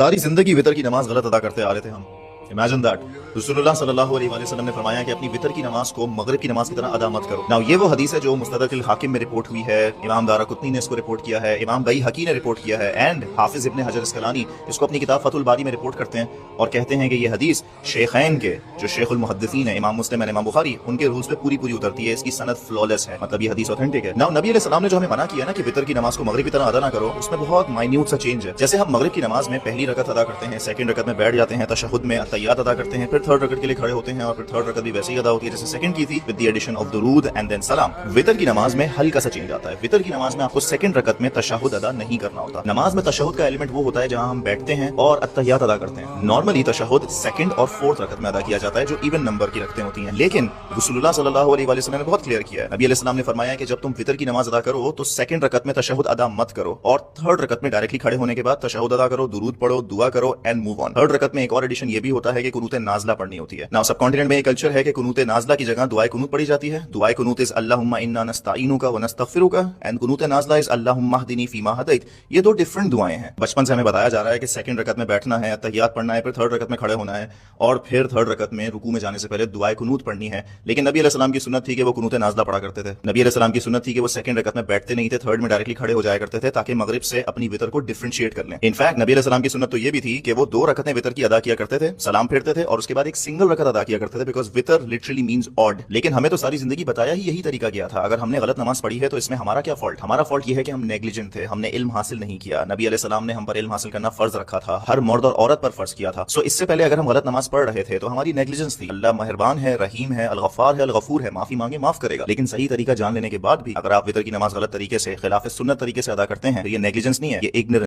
सारी जिंदगी वितर की नमाज गलत अदा करते आ रहे थे हम। Imagine that. रसूलुल्लाह सल्लल्लाहु अलैहि वसल्लम ने फरमाया कि अपनी वितर की नमाज को मगरिब की नमाज की तरह अदा मत करो। नाउ ये वो हदीस है जो मुस्तदरक हाकिम में रिपोर्ट हुई है, इमाम दाराकुतनी ने इसको रिपोर्ट किया है, इमाम बैहकी ने रिपोर्ट किया है, एंड हाफिज इब्न हजर अस्कलानी इसको अपनी किताब फतहुल बारी में रिपोर्ट करते हैं और कहते हैं कि ये हदीस शेखैन के जो शेखुल मुहद्दिसीन है, इमाम मुस्लिम और इमाम बुखारी, उनके रूल्स पे पूरी पूरी उतरती है। इसकी सनद फ्लॉलेस है, मतलब ये हदीस ऑथेंटिक है। नाउ नबी अलैहि सलाम ने जो हमें मना किया ना कि वितर की नमाज को मगरिब की तरह अदा ना करो, उसमें बहुत माइन्यूट सा चेंज है। जैसे हम मगरिब की नमाज में पहली रकत अदा करते हैं, सेकंड रकत में बैठ जाते हैं, तशहुद में अत्तहियात अदा करते हैं, फिर थर्ड रकत के लिए खड़े होते हैं और फिर थर्ड रकत भी वैसे ही अदा होती है जैसे सेकंड की थी, विद द एडिशन ऑफ दुरूद एंड देन सलाम। वितर की नमाज में हल्का सा चेंज आता है। वितर की नमाज में आपको सेकंड रकत में तशहुद अदा नहीं करना होता। नमाज में तशहुद का एलिमेंट वो होता है जहां हम बैठते हैं और अत्तहियात अदा करते हैं। नॉर्मली तशहुद सेकंड और फोर्थ रकत में अदा किया जाता है जो इवन नंबर की रकतें होती हैं, लेकिन रसूलुल्लाह सल्लल्लाहु अलैहि वसल्लम ने बहुत क्लियर किया है। नबी अलैहि सलाम ने फरमाया कि जब तुम वितर की नमाज अदा करो तो सेकंड रकत में तशहुद अदा मत करो और थर्ड रकत में डायरेक्टली खड़े होने के बाद तशहुद अदा करो, दुरूद पढ़ो, दुआ करो एंड मूव ऑन। थर्ड रकत में एक और एडिशन ये भी होता है कि कुनूत नाज़िला पढ़नी होती है। नाउ सब कॉन्टिनेंट में एक कल्चर है कि कुनूत नाज़िला की जगह दुआए कुनूत पढ़ी जाती है। दुआए कुनूत इज अल्लाहुम्मा इन्ना नस्तईनुका व नस्तगफिरुका एंड कुनूत नाज़िला इज अल्लाहुम्मा हदीनी फीमा हदैत। ये दो डिफरेंट दुआएं हैं। बचपन से हमें बताया जा रहा है कि सेकंड रकत में बैठना है, तहियात पढ़ना है, फिर थर्ड रकत में खड़े होना है और फिर थर्ड रकत में रुकू में जाने से पहले दुआए कुनूत पढ़नी है। लेकिन नबी अलैहि सलाम की सुन्नत थी कि वो कुनूत नाज़िला पढ़ा करते थे। नबी अलैहि सलाम की सुन्नत थी कि वो सेकंड रकत में बैठते नहीं थे, थर्ड में डायरेक्टली खड़े हो जाया करते थे ताकि मगरिब से अपनी वितर को डिफरेंशिएट कर लें। इनफैक्ट नबी अलैहि सलाम की सुन्नत तो ये भी थी कि वो दो रकतें वितर की अदा किया करते थे, सलाम फेरते थे और उसके बाद एक सिंगल रकत अदा किया करते थे, बिकॉज वितर लिटरली मींस ऑड। लेकिन हमें तो सारी जिंदगी बताया ही यही तरीका गया था। अगर हमने गलत नमाज पढ़ी है तो इसमें हमारा क्या फॉल्ट? हमारा फॉल्ट ये है कि हम नेग्लिजेंट थे, हमने इल्म हासिल नहीं किया। नबी अलैहि सलाम ने हम पर इल्म हासिल करना फर्ज रखा था, हर मर्द और औरत पर फर्ज किया था। सो इससे पहले अगर हम गलत नमाज पढ़ रहे थे तो हमारी नेग्लिजेंस थी। अल्लाह मेहरबान है, रहीम है, अल-गफ्फार है, अल-गफूर है, माफी मांगे माफ करेगा। लेकिन सही तरीका जान लेने के बाद भी अगर आप वितर की नमाज गलत तरीके से, खिलाफ सुन्नत तरीके से अदा करते हैं तो ये नेग्लिजेंस नहीं है, ये इग्नोरेंस